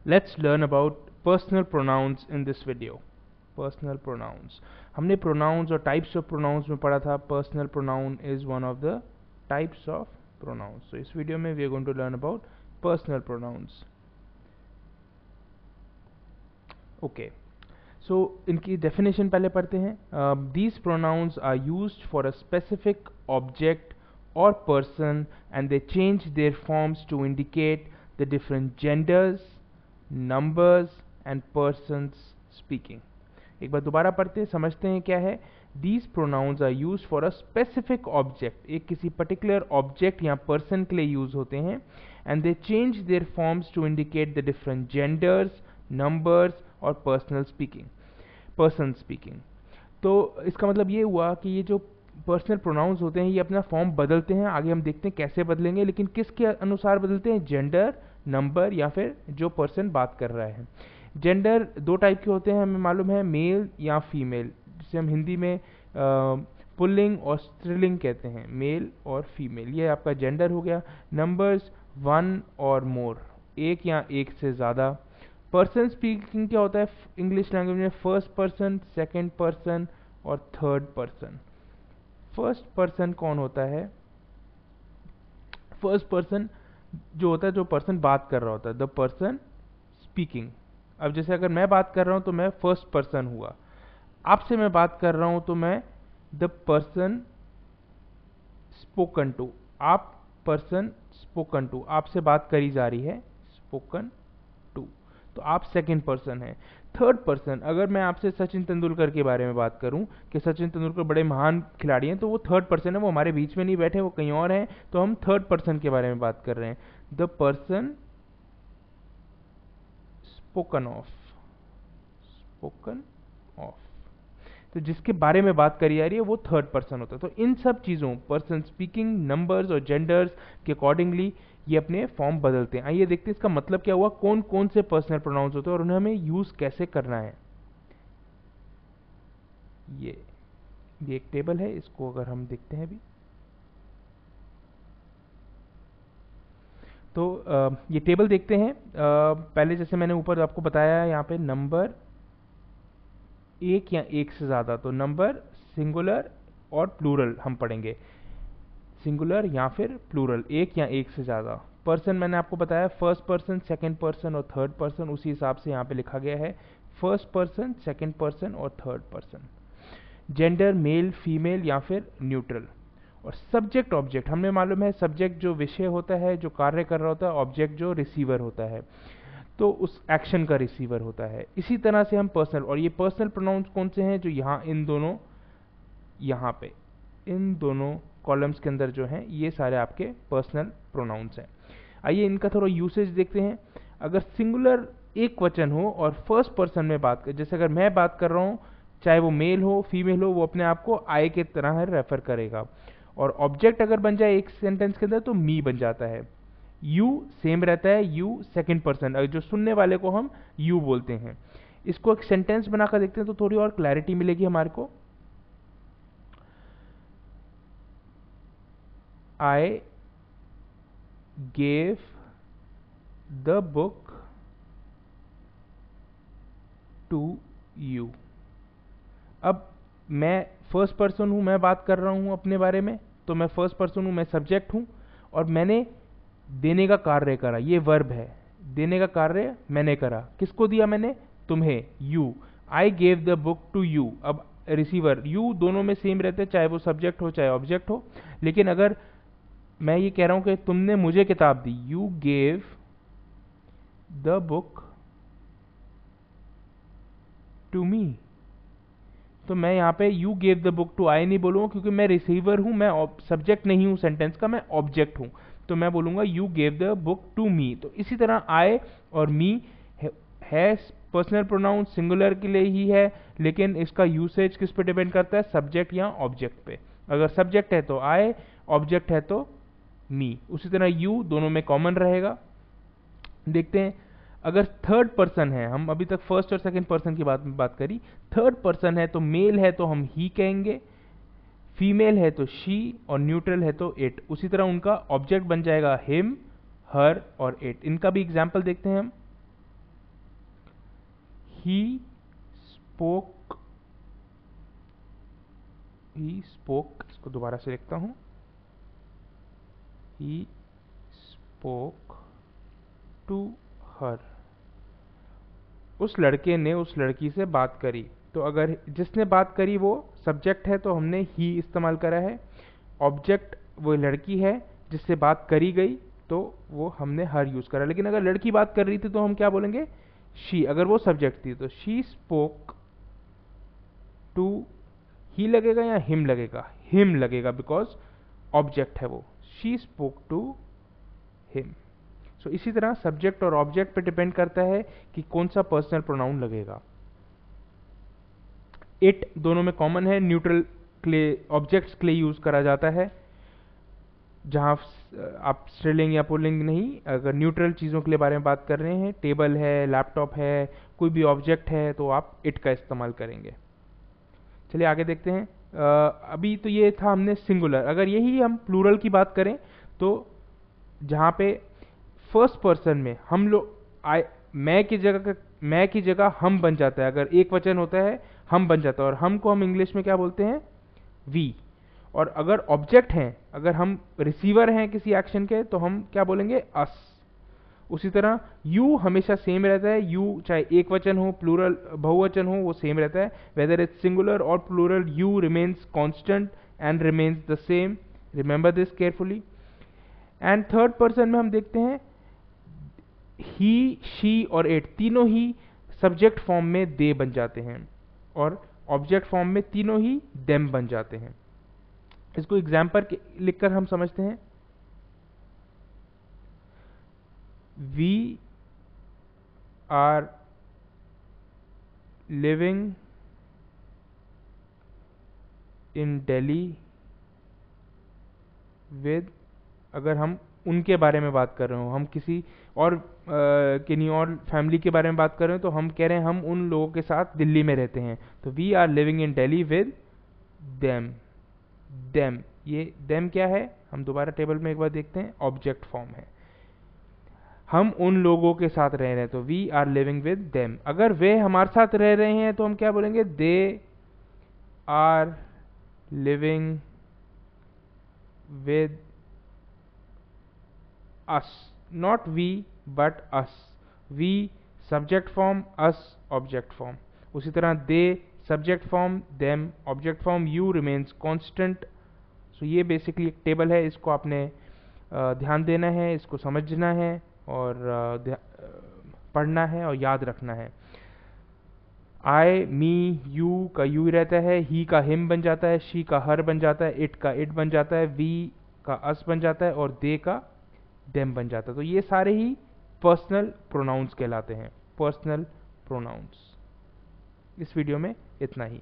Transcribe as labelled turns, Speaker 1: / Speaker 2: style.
Speaker 1: Let's learn about personal pronouns in this video. Personal pronouns. हमने pronouns और types of pronouns में पढ़ा था. Personal pronoun is one of the types of pronouns. So इस video में we are going to learn about personal pronouns. Okay. So इनकी definition पहले पढ़ते हैं. These pronouns are used for a specific object or person and they change their forms to indicate the different genders, numbers and persons speaking. एक बार दोबारा पढ़ते हैं, समझते हैं क्या है. These pronouns are used for a specific object. एक किसी particular object या person के लिए use होते हैं and they change their forms to indicate the different genders, numbers और person speaking. तो इसका मतलब ये हुआ कि ये जो पर्सनल प्रोनाउंस होते हैं ये अपना फॉर्म बदलते हैं. आगे हम देखते हैं कैसे बदलेंगे, लेकिन किसके अनुसार बदलते हैं? जेंडर, नंबर या फिर जो पर्सन बात कर रहा है. जेंडर दो टाइप के होते हैं, हमें मालूम है, मेल या फीमेल, जिसे हम हिंदी में पुल्लिंग और स्त्रीलिंग कहते हैं, मेल और फीमेल. ये आपका जेंडर हो गया. नंबर्स वन और मोर, एक या एक से ज़्यादा. पर्सन स्पीकिंग क्या होता है इंग्लिश लैंग्वेज में? फर्स्ट पर्सन, सेकेंड पर्सन और थर्ड पर्सन. फर्स्ट पर्सन कौन होता है? फर्स्ट पर्सन जो होता है, जो पर्सन बात कर रहा होता है, द पर्सन स्पीकिंग. अब जैसे अगर मैं बात कर रहा हूं तो मैं फर्स्ट पर्सन हुआ. आपसे मैं बात कर रहा हूं तो मैं द पर्सन स्पोकन टू. आप पर्सन स्पोकन टू, आपसे बात करी जा रही है, स्पोकन टू, तो आप सेकेंड पर्सन है. थर्ड पर्सन, अगर मैं आपसे सचिन तेंदुलकर के बारे में बात करूं कि सचिन तेंदुलकर बड़े महान खिलाड़ी हैं, तो वो थर्ड पर्सन है, वो हमारे बीच में नहीं बैठे, वो कहीं और हैं, तो हम थर्ड पर्सन के बारे में बात कर रहे हैं. The person spoken of, spoken of, तो जिसके बारे में बात करी जा रही है वो थर्ड पर्सन होता है. तो इन सब चीज़ों, पर्सन स्पीकिंग, नंबर्स और जेंडर्स के अकॉर्डिंगली ये अपने फॉर्म बदलते हैं. आइए देखते हैं इसका मतलब क्या हुआ, कौन कौन से पर्सनल प्रोनाउंस होते हैं और उन्हें हमें यूज कैसे करना है. ये एक टेबल है, इसको अगर हम देखते हैं अभी, तो ये टेबल देखते हैं. पहले जैसे मैंने ऊपर आपको बताया, यहाँ पे नंबर एक या एक से ज़्यादा, तो नंबर सिंगुलर और प्लूरल हम पढ़ेंगे, सिंगुलर या फिर प्लूरल, एक या एक से ज़्यादा. पर्सन मैंने आपको बताया, फर्स्ट पर्सन, सेकंड पर्सन और थर्ड पर्सन, उसी हिसाब से यहाँ पे लिखा गया है, फर्स्ट पर्सन, सेकंड पर्सन और third person. Gender male, female या फिर न्यूट्रल. और सब्जेक्ट ऑब्जेक्ट, हमें मालूम है सब्जेक्ट जो विषय होता है, जो कार्य कर रहा होता है, ऑब्जेक्ट जो रिसीवर होता है, तो उस एक्शन का रिसीवर होता है. इसी तरह से हम पर्सनल, और ये पर्सनल प्रोनाउंस कौन से हैं? जो यहाँ इन दोनों, यहाँ पे इन दोनों कॉलम्स के अंदर जो हैं, ये सारे आपके पर्सनल प्रोनाउंस हैं. आइए इनका थोड़ा यूसेज देखते हैं. अगर सिंगुलर एक वचन हो और फर्स्ट पर्सन में बात कर, जैसे अगर मैं बात कर रहा हूँ, चाहे वो मेल हो फीमेल हो, वो अपने आप को आई के तरह रेफर करेगा. और ऑब्जेक्ट अगर बन जाए एक सेंटेंस के अंदर तो मी बन जाता है. यू सेम रहता है, यू सेकेंड पर्सन, जो सुनने वाले को हम यू बोलते हैं. इसको एक सेंटेंस बनाकर देखते हैं तो थोड़ी और क्लैरिटी मिलेगी हमारे को. I gave the book to you. अब मैं फर्स्ट पर्सन हूं, मैं बात कर रहा हूं अपने बारे में, तो मैं फर्स्ट पर्सन हूं, मैं सब्जेक्ट हूं, और मैंने देने का कार्य करा, ये वर्ब है, देने का कार्य मैंने करा. किसको दिया मैंने? तुम्हें, you. I gave the book to you. अब रिसीवर यू दोनों में सेम रहते हैं, चाहे वो सब्जेक्ट हो चाहे ऑब्जेक्ट हो. लेकिन अगर मैं ये कह रहा हूं कि तुमने मुझे किताब दी, you gave the book to me, तो मैं यहाँ पे you gave the book to I नहीं बोलूंगा, क्योंकि मैं रिसीवर हूं, मैं सब्जेक्ट नहीं हूं सेंटेंस का, मैं ऑब्जेक्ट हूं. तो मैं बोलूंगा you gave the book to me. तो इसी तरह आई और मी है पर्सनल प्रोनाउन, सिंगुलर के लिए ही है, लेकिन इसका यूसेज किस पे डिपेंड करता है? सब्जेक्ट या ऑब्जेक्ट पे. अगर सब्जेक्ट है तो आई, ऑब्जेक्ट है तो मी. उसी तरह यू दोनों में कॉमन रहेगा. देखते हैं, अगर थर्ड पर्सन है, हम अभी तक फर्स्ट और सेकंड पर्सन की बात करी, थर्ड पर्सन है तो मेल है तो हम ही कहेंगे, फीमेल है तो शी और न्यूट्रल है तो इट. उसी तरह उनका ऑब्जेक्ट बन जाएगा हिम, हर और इट. इनका भी एग्जाम्पल देखते हैं हम. he spoke, इसको दोबारा से लिखता हूं, he spoke to her, उस लड़के ने उस लड़की से बात करी। तो अगर जिसने बात करी वो सब्जेक्ट है तो हमने ही इस्तेमाल करा है, ऑब्जेक्ट वो लड़की है जिससे बात करी गई तो वो हमने हर यूज करा। लेकिन अगर लड़की बात कर रही थी तो हम क्या बोलेंगे, शी। अगर वो सब्जेक्ट थी तो शी स्पोक टू, ही लगेगा या हिम लगेगा, हिम लगेगा बिकॉज ऑब्जेक्ट है वो, शी स्पोक टू हिम। सो इसी तरह सब्जेक्ट और ऑब्जेक्ट पे डिपेंड करता है कि कौन सा पर्सनल प्रोनाउन लगेगा। इट दोनों में कॉमन है, न्यूट्रल के लिए, ऑब्जेक्ट्स के लिए यूज करा जाता है, जहां आप स्त्रीलिंग या पुल्लिंग नहीं, अगर न्यूट्रल चीजों के लिए बारे में बात कर रहे हैं, टेबल है, लैपटॉप है, कोई भी ऑब्जेक्ट है, तो आप इट का इस्तेमाल करेंगे। चलिए आगे देखते हैं। अभी तो ये था हमने सिंगुलर। अगर यही हम प्लूरल की बात करें तो जहां पे फर्स्ट पर्सन में हम लोग मैं की जगह हम बन जाता है, अगर एक वचन होता है हम बन जाता है, और हम को हम इंग्लिश में क्या बोलते हैं, वी। और अगर ऑब्जेक्ट हैं, अगर हम रिसीवर हैं किसी एक्शन के, तो हम क्या बोलेंगे, अस। उसी तरह यू हमेशा सेम रहता है, यू चाहे एक वचन हो, प्लूरल बहुवचन हो, वो सेम रहता है, वेदर इट्स सिंगुलर और plural, you remains constant and remains the same. Remember this carefully. And third person में हम देखते हैं ही, शी और इट तीनों ही सब्जेक्ट फॉर्म में दे बन जाते हैं, और ऑब्जेक्ट फॉर्म में तीनों ही देम बन जाते हैं। इसको एग्जाम्पल लिखकर हम समझते हैं। We are living in Delhi with, अगर हम उनके बारे में बात कर रहे हो, हम किसी और किन्हीं और फैमिली के बारे में बात कर रहे हो, तो हम कह रहे हैं हम उन लोगों के साथ दिल्ली में रहते हैं, तो we are living in Delhi with them. Them, ये देम क्या है, हम दोबारा टेबल में एक बार देखते हैं, ऑब्जेक्ट फॉर्म है, हम उन लोगों के साथ रह रहे हैं, तो we are living with them. अगर वे हमारे साथ रह रहे हैं तो हम क्या बोलेंगे, they are living with us, not we but us, we subject form, us object form। उसी तरह they subject form, them object form, you remains constant। so ये बेसिकली एक टेबल है, इसको आपने ध्यान देना है, इसको समझना है, और पढ़ना है और याद रखना है। आई, मी, यू का यू रहता है, ही का हिम बन जाता है, शी का हर बन जाता है, इट का इट बन जाता है, वी का अस बन जाता है, और दे का देम बन जाता है। तो ये सारे ही पर्सनल प्रोनाउंस कहलाते हैं, पर्सनल प्रोनाउंस। इस वीडियो में इतना ही।